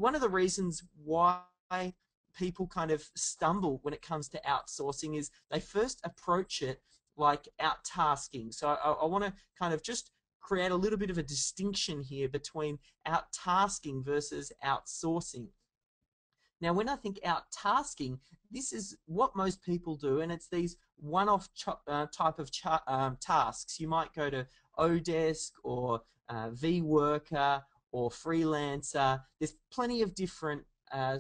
one of the reasons why people kind of stumble when it comes to outsourcing is they first approach it like out-tasking. So I want to kind of just create a little bit of a distinction here between out-tasking versus outsourcing. Now, when I think out-tasking, this is what most people do, and it's these one-off type of tasks. You might go to Odesk or vWorker or Freelancer. There's plenty of different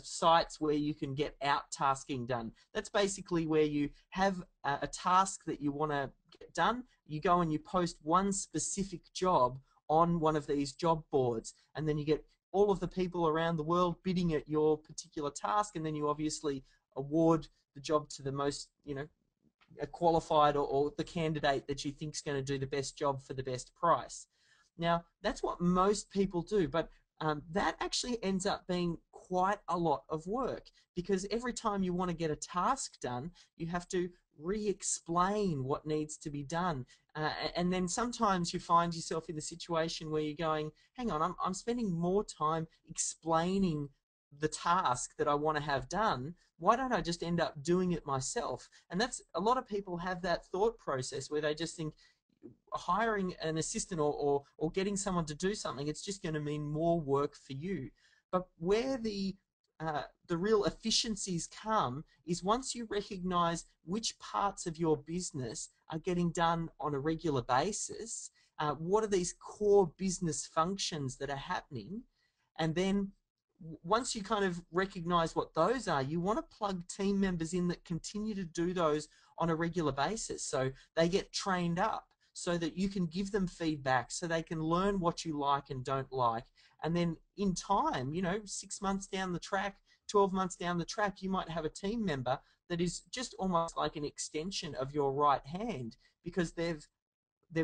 sites where you can get out-tasking done. That's basically where you have a task that you want to get done. You go and you post one specific job on one of these job boards, and then you get all of the people around the world bidding at your particular task, and then you obviously award the job to the most, qualified or the candidate that you think is going to do the best job for the best price. Now, that's what most people do, but that actually ends up being quite a lot of work, because every time you want to get a task done, you have to re-explain what needs to be done. And then sometimes you find yourself in the situation where you're going, hang on, I'm spending more time explaining the task that I want to have done. Why don't I just end up doing it myself? And that's, a lot of people have that thought process where they just think hiring an assistant or getting someone to do something, it's just going to mean more work for you. But where the real efficiencies come is once you recognize which parts of your business are getting done on a regular basis. What are these core business functions that are happening? And then once you kind of recognize what those are, you want to plug team members in that continue to do those on a regular basis. So they get trained up so that you can give them feedback, so they can learn what you like and don't like. And then in time, 6 months down the track, 12 months down the track, you might have a team member that is just almost like an extension of your right hand, because they've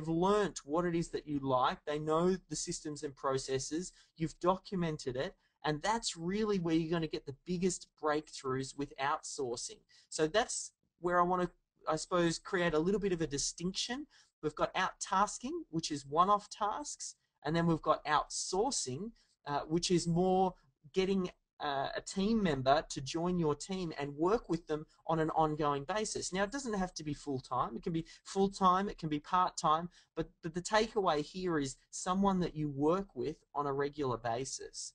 learnt what it is that you like. They know the systems and processes. You've documented it. And that's really where you're going to get the biggest breakthroughs with outsourcing. So that's where I want to, I suppose, create a little bit of a distinction. We've got out-tasking, which is one-off tasks. And then we've got outsourcing, which is more getting a team member to join your team and work with them on an ongoing basis. Now, it doesn't have to be full-time. It can be full-time, it can be part-time, but the takeaway here is someone that you work with on a regular basis.